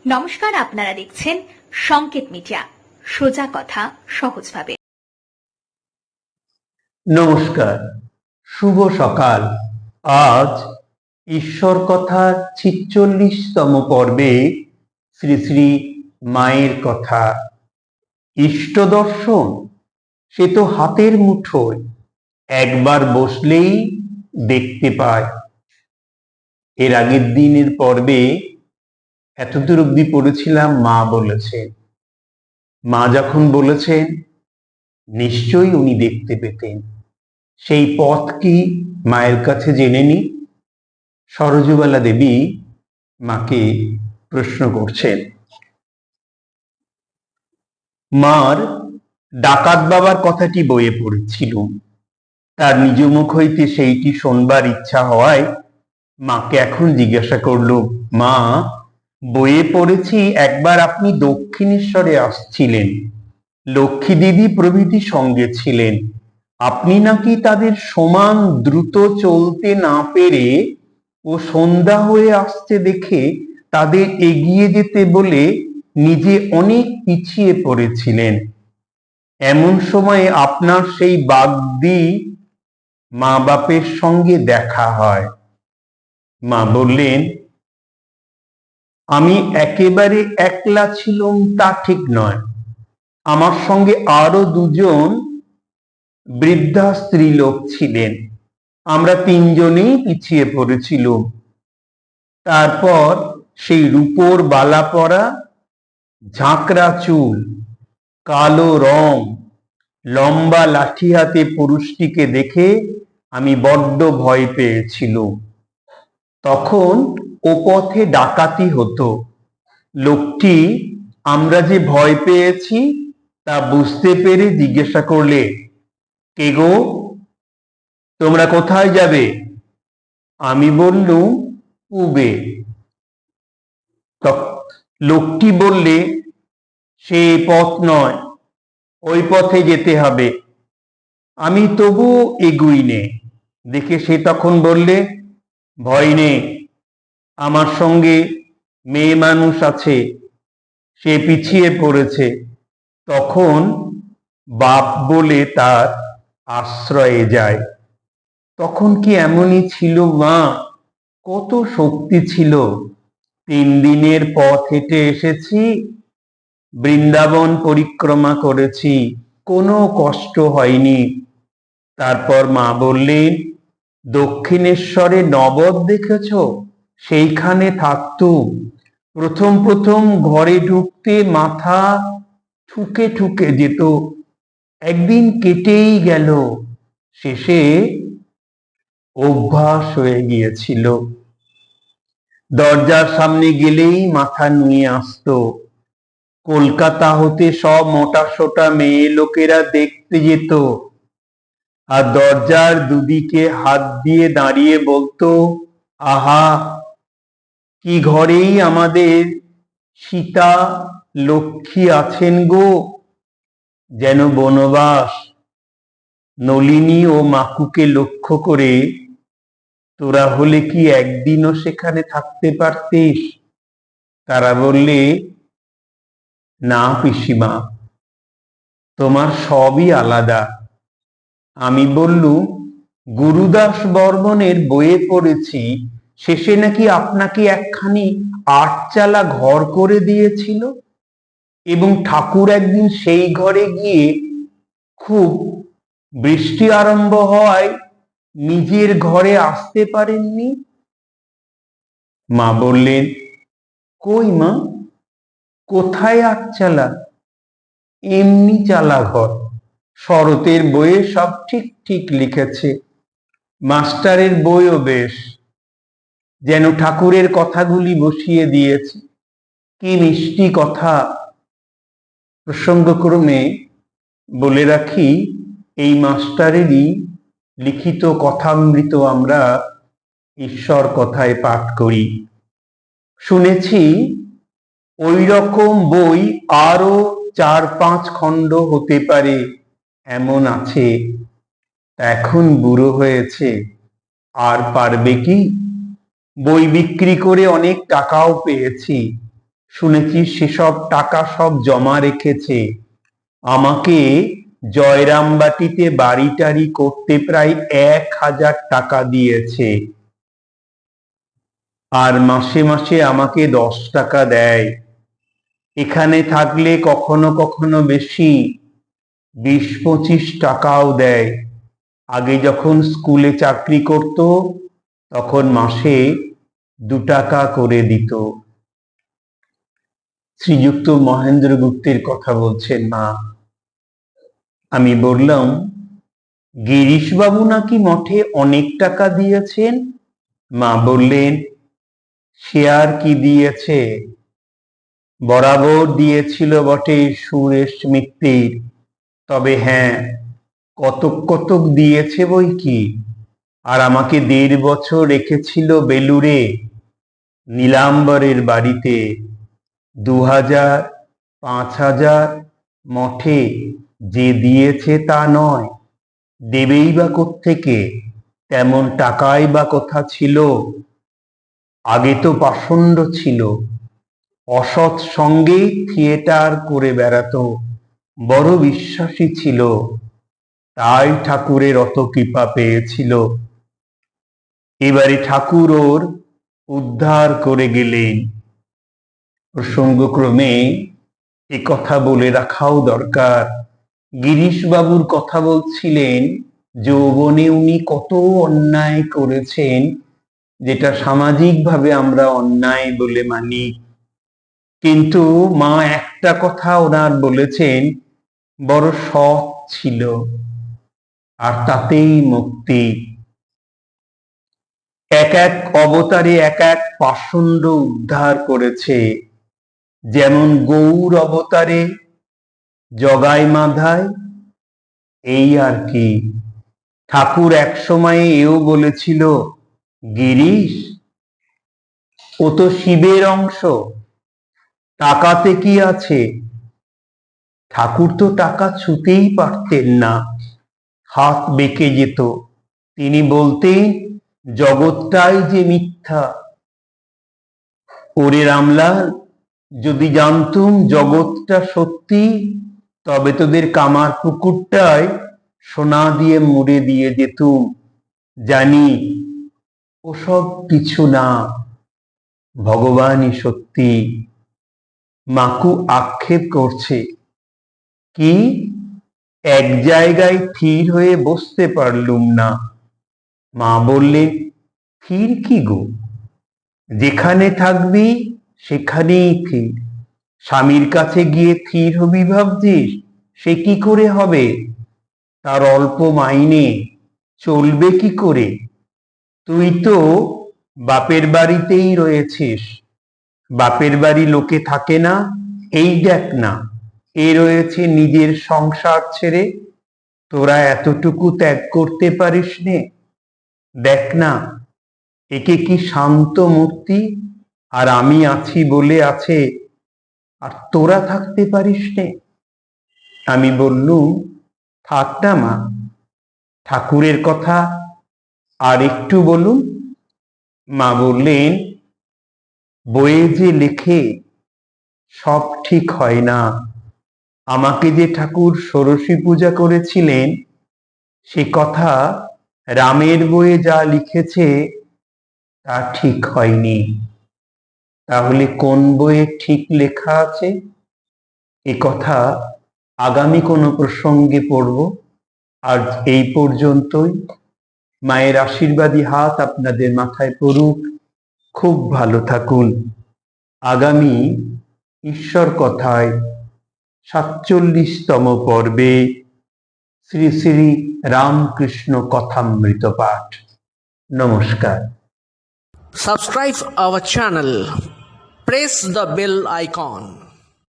নমস্কার, আপনারা দেখছেন সংকেত মিডিয়া, সোজা কথা সহজভাবে। নমস্কার, শুভ সকাল। আজ ঈশ্বর কথার ৪৬তম পর্বে শ্রী শ্রী মায়ের কথা। ইষ্ট দর্শন সে তো হাতের মুঠোয়, একবার বসলেই দেখতে পায়। এর আগের দিনের পর্বে এতদূর অব্দি পড়েছিলাম মা বলেছেন। মা যখন বলেছেন নিশ্চয়ই উনি দেখতে পেতেন। সেই পথ কি মায়ের কাছে জেনে নি। সরজুবালা দেবী মাকে প্রশ্ন করছেন। মার ডাকাত বাবার কথাটি বইয়ে পড়েছিল, তার নিজ মুখ হইতে সেইটি শোনবার ইচ্ছা হওয়ায় মাকে এখন জিজ্ঞাসা করল, মা বইয়ে পড়েছি একবার আপনি দক্ষিণেশ্বরে আসছিলেন, লক্ষ্মী দিদি প্রভৃতি সঙ্গে ছিলেন। আপনি নাকি তাদের সমান দ্রুত চলতে না পেরে ও সন্ধ্যা হয়ে আসছে দেখে তাদের এগিয়ে যেতে বলে নিজে অনেক পিছিয়ে পড়েছিলেন। এমন সময়ে আপনার সেই বাগদি মা বাপের সঙ্গে দেখা হয়। মা বললেন, আমি একেবারে একলা ছিলাম তা ঠিক নয়, আমার সঙ্গে আরো দুজন বৃদ্ধা স্ত্রীলোক ছিলেন। আমরা তিনজনেই পিছিয়ে পড়েছিলাম। তারপর সেই রূপোর বালা পরা, ঝাঁকড়া চুল, কালো রং, লম্বা লাঠি হাতে পুরুষটিকে দেখে আমি বড্ড ভয় পেয়েছিলাম। তখন ও পথে ডাকাতি হতো। লোকটি আমরা যে ভয় পেয়েছি তা বুঝতে পেরে জিজ্ঞাসা করলে, কে গো, তোমরা কোথায় যাবে? আমি বললুম, পূবে। লোকটি বললে, সে পথ নয়, ওই পথে যেতে হবে। আমি তবু এগুই নে। দেখে সে তখন বললে, ভয় নেই, আমার সঙ্গে মেয়ে মানুষ আছে, সে পিছিয়ে পড়েছে। তখন বাপ বলে তার আশ্রয়ে যায়। তখন কি এমনই ছিল মা? কত শক্তি ছিল। ৩ দিনের পথ হেঁটে এসেছি, বৃন্দাবন পরিক্রমা করেছি, কোনো কষ্ট হয়নি। তারপর মা বললেন, দক্ষিণেশ্বরে নবদ দেখেছ? সেইখানে থাকতুম। প্রথম প্রথম ঘরে ঢুকতে মাথা ঠুকে ঠুকে যেত, একদিন কেটেই গেল, শেষে অভ্যাস হয়ে গিয়েছিল। দরজার সামনে গেলেই মাথা নুয়ে আসতো। কলকাতা হতে সব মোটা সোটা মেয়ে লোকেরা দেখতে যেত, আর দরজার দুদিকে হাত দিয়ে দাঁড়িয়ে বলতো, আহা, কি ঘরেই আমাদের সীতা লক্ষ্মী আছেন গো, যেন বনবাস। নলিনী ও মাকুকে লক্ষ্য করে, তোরা হলে কি একদিনও সেখানে থাকতে পারতিস? তারা বললে, না পিসিমা, তোমার সবই আলাদা। আমি বললুম, গুরুদাস বর্মনের বইয়ে পড়েছি শেষে নাকি আপনাকে একখানি ৮ চালা ঘর করে দিয়েছিল, এবং ঠাকুর একদিন সেই ঘরে গিয়ে খুব বৃষ্টি আরম্ভ হওয়ায় নিজের ঘরে আসতে পারেননি। মা বললেন, কই মা, কোথায় ৮ চালা? এমনি চালা ঘর, শরতের বইয়ে সব ঠিক ঠিক লিখেছে, মাস্টারের বইও বেশ, যেন ঠাকুরের কথাগুলি বসিয়ে দিয়েছে। কি মিষ্টি কথা। প্রসঙ্গক্রমে বলে রাখি, এই মাস্টারেরই লিখিত কথামৃত আমরা ঈশ্বর কথায় পাঠ করি। শুনেছি ওই রকম বই আরো ৪-৫ খণ্ড হতে পারে এমন আছে। এখন বুড়ো হয়েছে, আর পারবে কি? বই বিক্রি করে অনেক টাকাও পেয়েছি, শুনেছি সেসব টাকা সব জমা রেখেছে। আমাকে জয়রামবাটিতে বাড়ি টাড়ি করতে প্রায় 1,000 টাকা দিয়েছে, আর মাসে মাসে আমাকে 10 টাকা দেয়। এখানে থাকলে কখনো কখনো বেশি 20-25 টাকাও দেয়। আগে যখন স্কুলে চাকরি করত তখন মাসে 2 টাকা করে দিত। শ্রীযুক্ত মহেন্দ্র গুপ্তের কথা বলছেন মা। আমি বললাম, গিরিশবাবু নাকি মঠে অনেক টাকা দিয়েছেন? মা বললেন, সে আর কি দিয়েছে, বরাবর দিয়েছিল বটে সুরেশ মিত্তির, তবে হ্যাঁ, কতক কতক দিয়েছে বই কি। আর আমাকে 1.5 বছর রেখেছিল বেলুড়ে নীলাম্বরের বাড়িতে। 2,000, 5,000 মঠে যে দিয়েছে তা নয়, দেবেই বা কোত্থেকে, তেমন টাকাই বা কোথা ছিল। আগে তো পাষণ্ড ছিল, অসৎ সঙ্গেই থিয়েটার করে বেড়াতো, বড় বিশ্বাসী ছিল, তাই ঠাকুরের অত কৃপা পেয়েছিল। এবারে ঠাকুর ওর উদ্ধার করে গেলেন। প্রসঙ্গক্রমে এ কথা বলে রাখাও দরকার, গিরিশবাবুর কথা বলছিলেন, যৌবনে উনি কত অন্যায় করেছেন, যেটা সামাজিকভাবে আমরা অন্যায় বলে মানি। কিন্তু মা একটা কথা ওনার বলেছেন, বড় সৎ ছিল, আর তাতেই মুক্তি। এক এক অবতারে এক এক পাষণ্ড উদ্ধার করেছে। যেমন গৌর অবতারে জগাই মাধায়, এই আর কি। ঠাকুর এক সময়ে এও বলেছিল, গিরিশ, ও তো শিবের অংশ, টাকাতে কি আছে। ঠাকুর তো টাকা ছুতেই পারতেন না, হাত বেঁকে যেত। তিনি বলতেন, জগৎটাই যে মিথ্যা। ওরে রামলাল, যদি জানতুম জগৎটা সত্যি, তবে তোদের কামার পুকুরটায় সোনা দিয়ে মুড়ে দিয়ে যেতুম। জানি ওসব কিছু না, ভগবানই সত্যি। মাকু আক্ষেপ করছে, কি, এক জায়গায় স্থির হয়ে বসতে পারলুম না। মা বললে, স্থির কি গো, যেখানে থাকবি সেখানেই স্থির। স্বামীর কাছে গিয়ে স্থির হবি ভাবছিস, সে কি করে হবে? তার অল্প মাইনে চলবে কি করে? তুই তো বাপের বাড়িতেই রয়েছিস, বাপের বাড়ি লোকে থাকে না। এই দেখ না, এ রয়েছে নিজের সংসার ছেড়ে, তোরা এতটুকু ত্যাগ করতে পারিস নে। দেখ না, একে কি শান্ত মূর্তি, আর আমি আছি বলে আছে, আর তোরা থাকতে পারিস নে। আমি বললুম, থাক না মা, ঠাকুরের কথা আর একটু বলুন। মা বললেন, বইয়ে যে লেখে সব ঠিক হয় না। আমাকে যে ঠাকুর ষোড়শী পূজা করেছিলেন, সে কথা রামের বইয়ে যা লিখেছে তা ঠিক হয়নি। তাহলে কোন বইয়ে ঠিক লেখা আছে? এ কথা আগামী কোনো প্রসঙ্গে পড়ব। আজ এই পর্যন্তই। মায়ের আশীর্বাদী হাত আপনাদের মাথায় পড়ুক। খুব ভালো থাকুন। আগামী ঈশ্বর কথায় 47তম পর্বে শ্রী শ্রী রামকৃষ্ণ কথামৃত পাঠ। নমস্কার। Subscribe our channel. Press the bell icon.